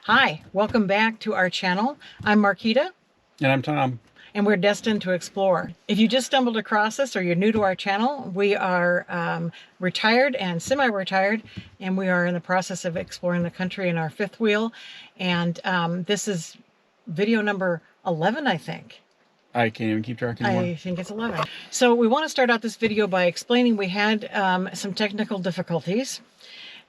Hi, welcome back to our channel. I'm Marquita. And I'm Tom. And we're destined to explore. If you just stumbled across us or you're new to our channel, we are retired and semi-retired, and we are in the process of exploring the country in our fifth wheel. And this is video number 11, I think. I can't even keep track anymore. I think it's 11. So we want to start out this video by explaining we had some technical difficulties.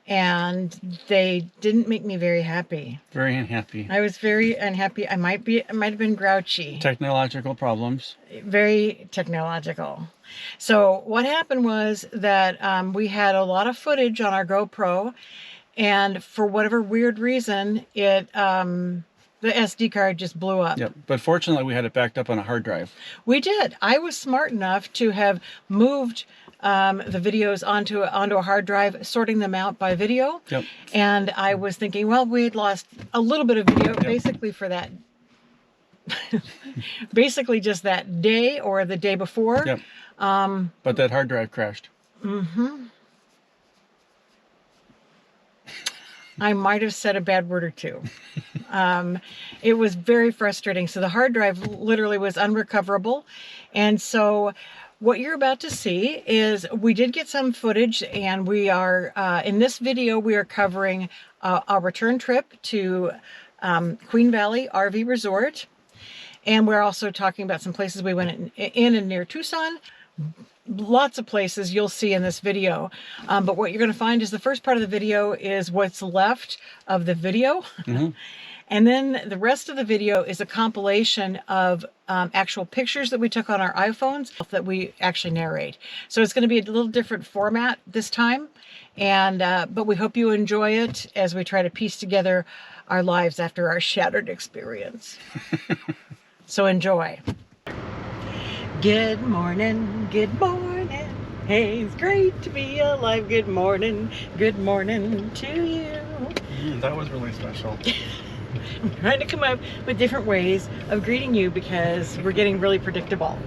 And they didn't make me very happy. Very unhappy. I was very unhappy. I might have been grouchy. Technological problems. Very technological. So what happened was that we had a lot of footage on our GoPro, and for whatever weird reason, it the SD card just blew up. Yep. But fortunately, we had it backed up on a hard drive. We did. I was smart enough to have moved the videos onto a hard drive, sorting them out by video. Yep. And I was thinking, well, we had lost a little bit of video, basically for that, basically just that day or the day before. Yep. But that hard drive crashed. Mm-hmm. I might have said a bad word or two. It was very frustrating. So the hard drive literally was unrecoverable. And so what you're about to see is we did get some footage, and we are, in this video, we are covering our return trip to Queen Valley RV Resort. And we're also talking about some places we went in and near Tucson. Lots of places you'll see in this video. But what you're going to find is the first part of the video is what's left of the video. Mm-hmm. And then the rest of the video is a compilation of actual pictures that we took on our iPhones that we actually narrate. So it's going to be a little different format this time. And but we hope you enjoy it as we try to piece together our lives after our shattered experience. So enjoy. Good morning, good morning. Hey, it's great to be alive. Good morning to you. That was really special. I'm trying to come up with different ways of greeting you because we're getting really predictable.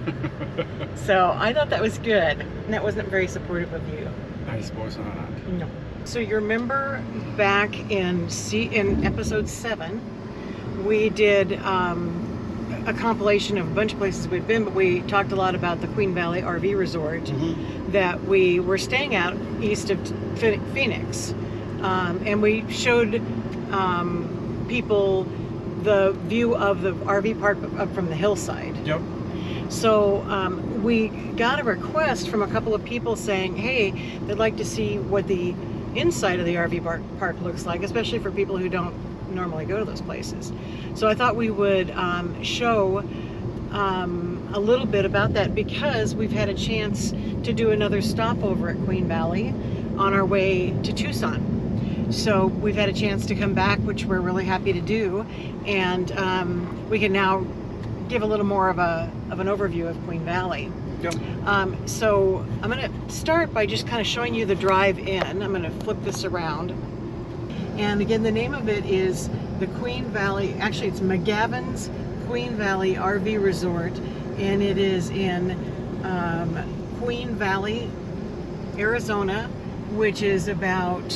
So I thought that was good. And that wasn't very supportive of you. I suppose not. No. So you remember back in episode 7, we did a compilation of a bunch of places we'd been, but we talked a lot about the Queen Valley RV Resort that we were staying out east of Phoenix. And we showed people the view of the RV park up from the hillside. Yep. So we got a request from a couple of people saying, hey, they'd like to see what the inside of the RV park looks like, especially for people who don't normally go to those places. So I thought we would show a little bit about that because we've had a chance to do another stopover at Queen Valley on our way to Tucson. So we've had a chance to come back, which we're really happy to do, and we can now give a little more of an overview of Queen Valley. Yep. So I'm going to start by just kind of showing you the drive in. I'm going to flip this around. And again, the name of it is the Queen Valley, actually it's McGavins Queen Valley RV Resort, and it is in Queen Valley, Arizona, which is about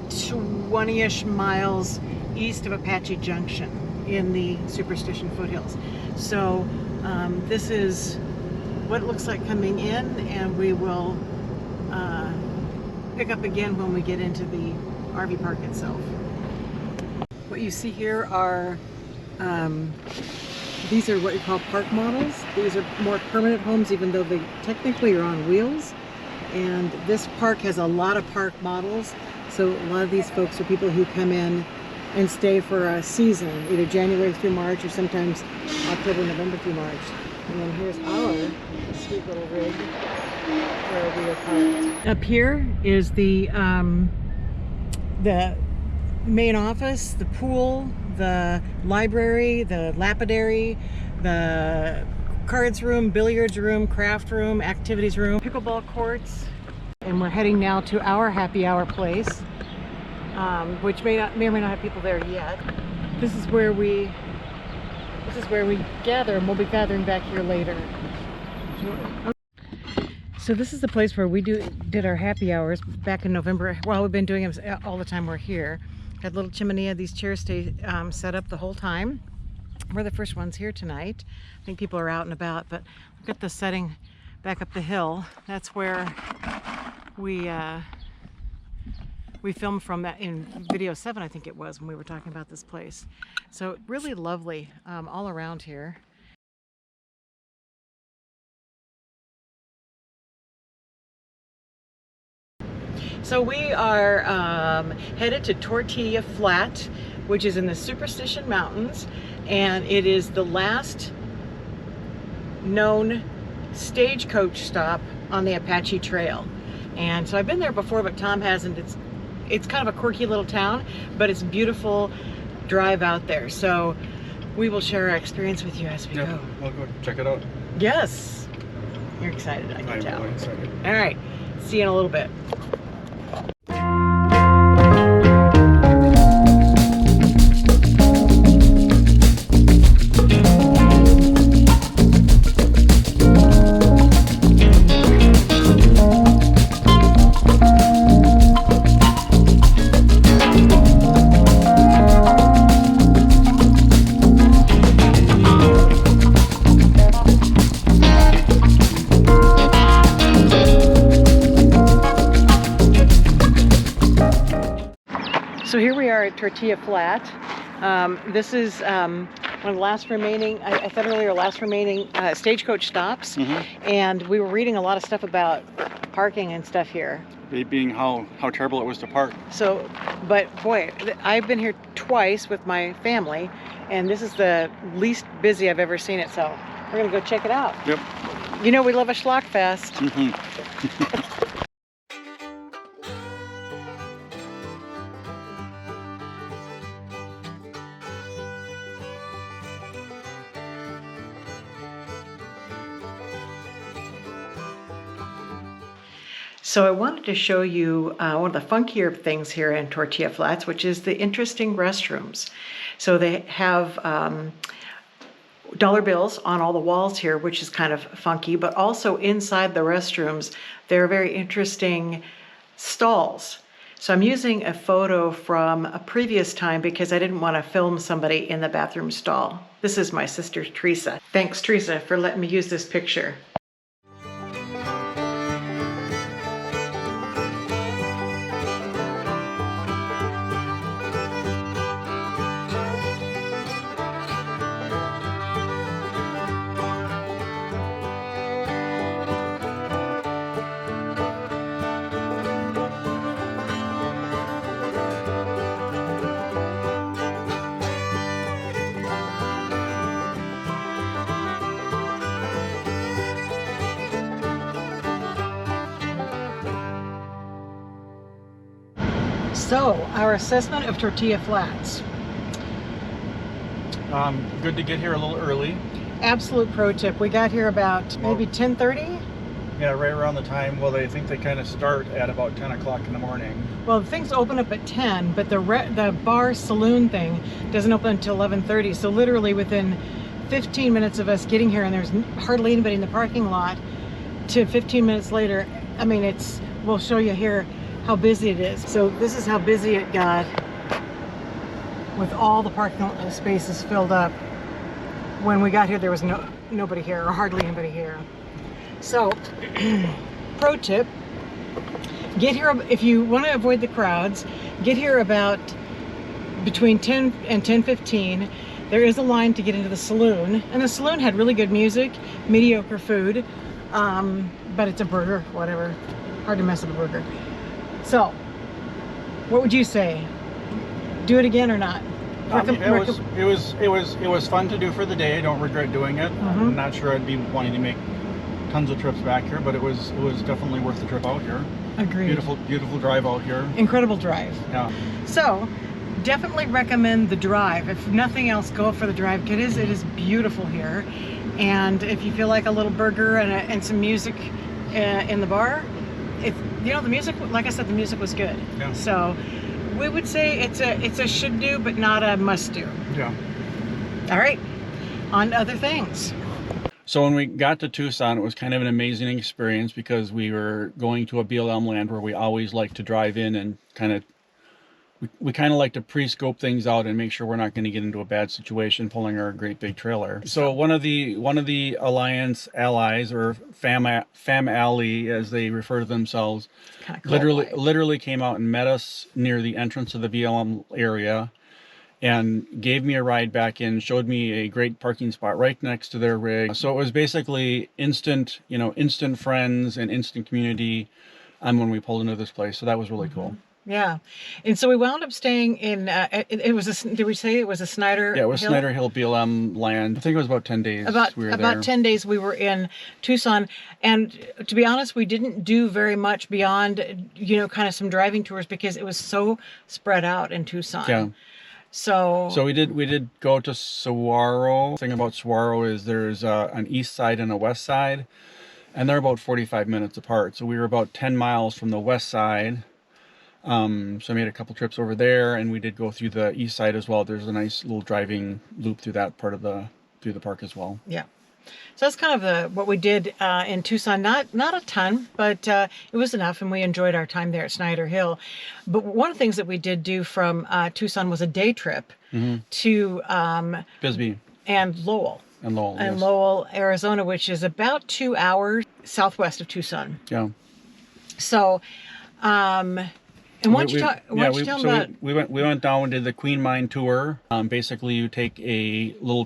20-ish miles east of Apache Junction in the Superstition foothills. So this is what it looks like coming in, and we will pick up again when we get into the RV park itself. What you see here are these are what you call park models. These are more permanent homes, even though they technically are on wheels. And this park has a lot of park models. So a lot of these folks are people who come in and stay for a season, either January through March or sometimes October, November through March. And then here's our sweet little rig where we are parked. Up here is the main office, the pool, the library, the lapidary, the cards room, billiards room, craft room, activities room, pickleball courts. And we're heading now to our happy hour place, which may or may not have people there yet. This is where we gather, and we'll be gathering back here later. So this is the place where we did our happy hours back in November. Well, we've been doing them all the time we're here. Had little chimenea. These chairs stay set up the whole time. We're the first ones here tonight. I think people are out and about, but look at the setting back up the hill. That's where we filmed from that in video 7, I think it was, when we were talking about this place. So really lovely all around here. So we are headed to Tortilla Flat, which is in the Superstition Mountains, and it is the last known stagecoach stop on the Apache Trail. And so I've been there before, but Tom hasn't. It's kind of a quirky little town, but it's a beautiful drive out there. So we will share our experience with you as we go. We'll go check it out. Yes. You're excited, I can tell. I'm really excited. All right. See you in a little bit. So here we are at Tortilla Flat. This is one of the last remaining, I said earlier, last remaining stagecoach stops. And we were reading a lot of stuff about parking and stuff here. Being how terrible it was to park. So, but boy, I've been here twice with my family, and this is the least busy I've ever seen it. So we're gonna go check it out. Yep. You know we love a schlock fest. So I wanted to show you one of the funkier things here in Tortilla Flats, which is the interesting restrooms. So they have dollar bills on all the walls here, which is kind of funky, but also inside the restrooms, there are very interesting stalls. So I'm using a photo from a previous time because I didn't want to film somebody in the bathroom stall. This is my sister, Teresa. Thanks, Teresa, for letting me use this picture. So, our assessment of Tortilla Flats. Good to get here a little early. Absolute pro tip. We got here about maybe 10:30. Yeah, right around the time. Well, they think they kind of start at about 10 o'clock in the morning. Well, things open up at 10, but the bar saloon thing doesn't open until 11:30. So literally within 15 minutes of us getting here, and there's hardly anybody in the parking lot, to 15 minutes later, I mean, we'll show you here how busy it is. So this is how busy it got with all the parking spaces filled up. When we got here, there was nobody here, or hardly anybody here. So, pro tip, get here, if you want to avoid the crowds, get here about between 10 and 10:15. There is a line to get into the saloon, and the saloon had really good music, mediocre food, but it's a burger, whatever. Hard to mess up a burger. So, what would you say? Do it again or not? It was fun to do for the day. I don't regret doing it. I'm not sure I'd be wanting to make tons of trips back here, but it was definitely worth the trip out here. Agreed. Beautiful drive out here. Incredible drive. Yeah. So, definitely recommend the drive. If nothing else, go for the drive. It is beautiful here, and if you feel like a little burger and some music in the bar, the music, like I said, the music was good. Yeah. So we would say it's a should do, but not a must do. Yeah. All right, on to other things. So when we got to Tucson, it was kind of an amazing experience because we were going to a BLM land where we always like to drive in and kind of we kind of like to pre-scope things out and make sure we're not going to get into a bad situation pulling our great big trailer. So one of the Alliance allies, or Fam Ally as they refer to themselves, literally came out and met us near the entrance of the BLM area and gave me a ride back in, showed me a great parking spot right next to their rig. So it was basically instant friends and instant community when we pulled into this place. So that was really cool. Yeah. And so we wound up staying in, it was did we say it was a Snyder? Yeah, it was Hill? Snyder Hill BLM land. I think it was about 10 days we were there. About 10 days we were in Tucson. And to be honest, we didn't do very much beyond, kind of some driving tours because it was so spread out in Tucson. Yeah. So we did go to Saguaro. The thing about Saguaro is there's an east side and a west side, and they're about 45 minutes apart. So we were about 10 miles from the west side. So I made a couple trips over there, and we did go through the east side as well. There's a nice little driving loop through that part of the park as well. Yeah. So that's kind of what we did in Tucson. Not a ton, but it was enough, and we enjoyed our time there at Snyder Hill. But one of the things that we did do from Tucson was a day trip to Bisbee and Lowell. And Lowell, and Lowell, Arizona, which is about 2 hours southwest of Tucson. Yeah. So, and why don't you tell them about... We went down and did the Queen Mine tour. Basically, you take a little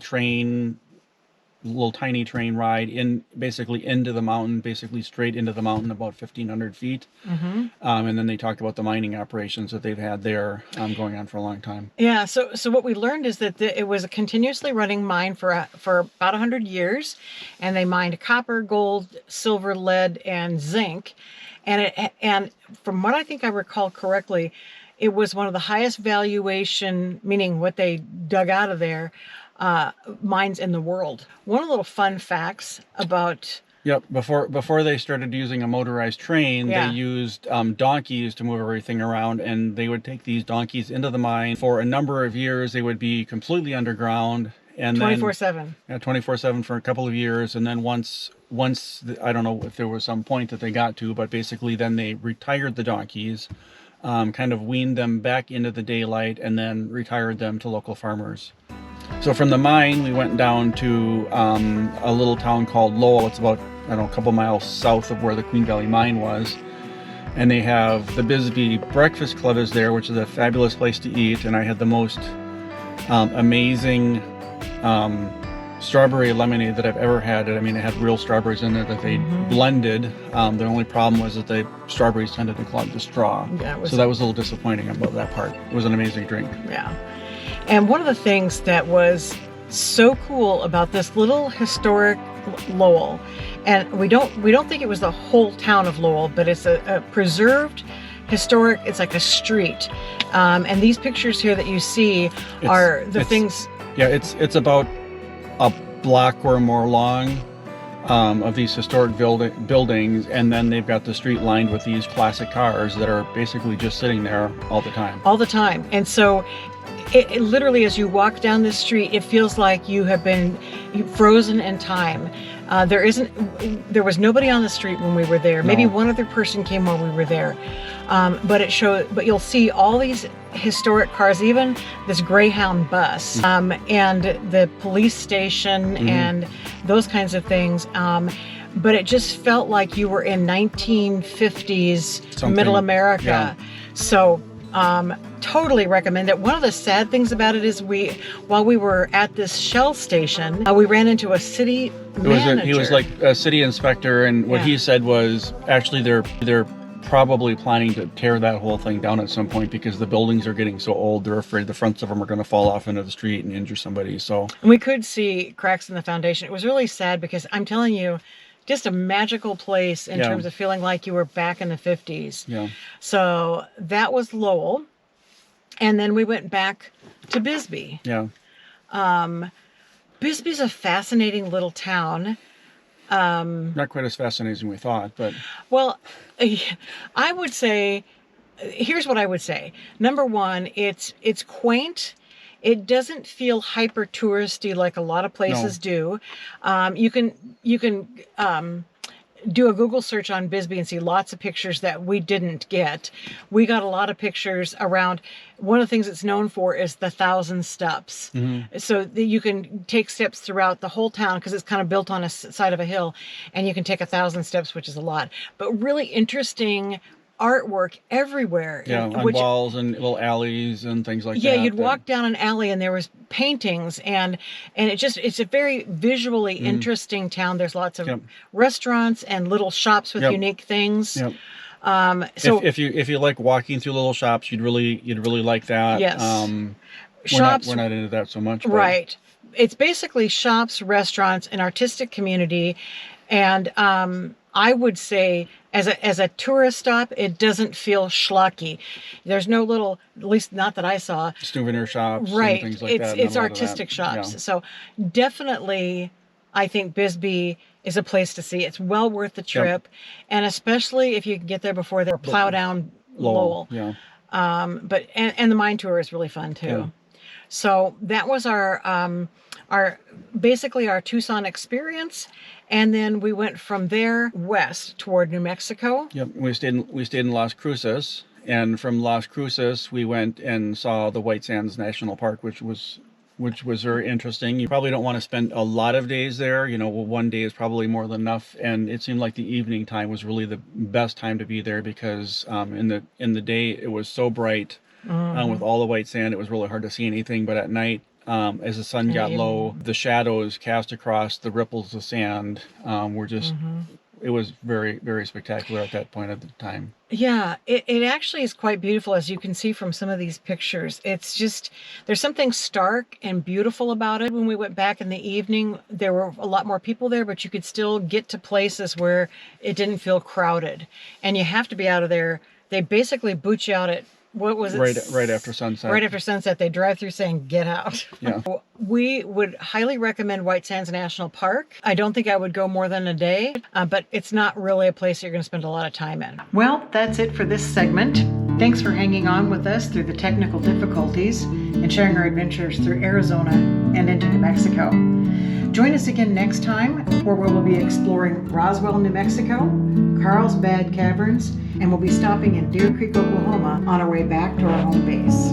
tiny train ride into the mountain, basically straight into the mountain, about 1,500 feet. And then they talked about the mining operations that they've had there going on for a long time. Yeah, so what we learned is that it was a continuously running mine for about 100 years, and they mined copper, gold, silver, lead, and zinc. And from what I think I recall correctly, it was one of the highest valuation, meaning what they dug out of there, mines in the world. One of the little fun facts about... Yep, before they started using a motorized train, they used donkeys to move everything around, and they would take these donkeys into the mine. For a number of years, they would be completely underground. And 24/7. Yeah, 24/7 for a couple of years, and then once I don't know if there was some point that they got to, but basically then they retired the donkeys, kind of weaned them back into the daylight, and then retired them to local farmers. So from the mine, we went down to a little town called Lowell. It's about, a couple miles south of where the Queen Valley Mine was. And they have the Bisbee Breakfast Club is there, which is a fabulous place to eat. And I had the most amazing strawberry lemonade that I've ever had. I mean, it had real strawberries in there that they blended. The only problem was that the strawberries tended to clog the straw. Yeah, so that was a little disappointing about that part. It was an amazing drink. Yeah. And one of the things that was so cool about this little historic Lowell, and we don't think it was the whole town of Lowell, but it's a preserved historic, it's like a street. And these pictures here that you see are the things... Yeah, it's about a block or more long of these historic buildings, and then they've got the street lined with these classic cars that are basically just sitting there all the time. All the time. And so it literally, as you walk down this street, it feels like you have been frozen in time. There was nobody on the street when we were there. No. Maybe one other person came while we were there. But you'll see all these historic cars, even this Greyhound bus, and the police station and those kinds of things. But it just felt like you were in 1950s Middle America. Yeah. So totally recommend it. One of the sad things about it is while we were at this Shell station, we ran into a city manager. He was like a city inspector, and what he said was actually they're probably planning to tear that whole thing down at some point because the buildings are getting so old. They're afraid the fronts of them are going to fall off into the street and injure somebody. So we could see cracks in the foundation. It was really sad because I'm telling you, just a magical place in terms of feeling like you were back in the 50s. Yeah. So that was Lowell. And then we went back to Bisbee. Yeah. Bisbee's a fascinating little town. Not quite as fascinating as we thought, but... Well, I would say, here's what I would say. Number one, it's quaint. It doesn't feel hyper touristy like a lot of places do. You can do a Google search on Bisbee and see lots of pictures that we didn't get. We got a lot of pictures around. One of the things it's known for is the 1,000 steps. So that you can take steps throughout the whole town because it's kind of built on a side of a hill, and you can take 1,000 steps, which is a lot. But really interesting artwork everywhere. Yeah, on walls and little alleys and things like that. Yeah, you'd walk down an alley and there was paintings, and it's a very visually interesting town. There's lots of restaurants and little shops with unique things. So if you like walking through little shops, you'd really like that. Yes. We're not into that so much. But. Right. It's basically shops, restaurants, an artistic community, and I would say as a tourist stop, it doesn't feel schlocky. There's no little, at least not that I saw, souvenir shops, right? And things like that. It's artistic shops. Yeah. So definitely, I think Bisbee is a place to see. It's well worth the trip, and especially if you can get there before they plow down Lowell. Yeah. But the mine tour is really fun too. Yeah. So that was our basically our Tucson experience, and then we went from there west toward New Mexico. Yep, we stayed in Las Cruces, and from Las Cruces we went and saw the White Sands National Park, which was very interesting. You probably don't want to spend a lot of days there. One day is probably more than enough, and it seemed like the evening time was really the best time to be there because in the day it was so bright. With all the white sand, it was really hard to see anything. But at night, as the sun got low, the shadows cast across the ripples of sand were just, it was very, very spectacular at that point of the time. Yeah, it actually is quite beautiful, as you can see from some of these pictures. It's just, there's something stark and beautiful about it. When we went back in the evening, there were a lot more people there, but you could still get to places where it didn't feel crowded. And you have to be out of there. They basically boot you out at, what was it? Right after sunset. Right after sunset, they drive through saying, get out. Yeah. We would highly recommend White Sands National Park. I don't think I would go more than a day, but it's not really a place you're going to spend a lot of time in. Well, that's it for this segment. Thanks for hanging on with us through the technical difficulties and sharing our adventures through Arizona and into New Mexico. Join us again next time, where we will be exploring Roswell, New Mexico, Carlsbad Caverns, and we'll be stopping in Deer Creek, Oklahoma on our way back to our home base.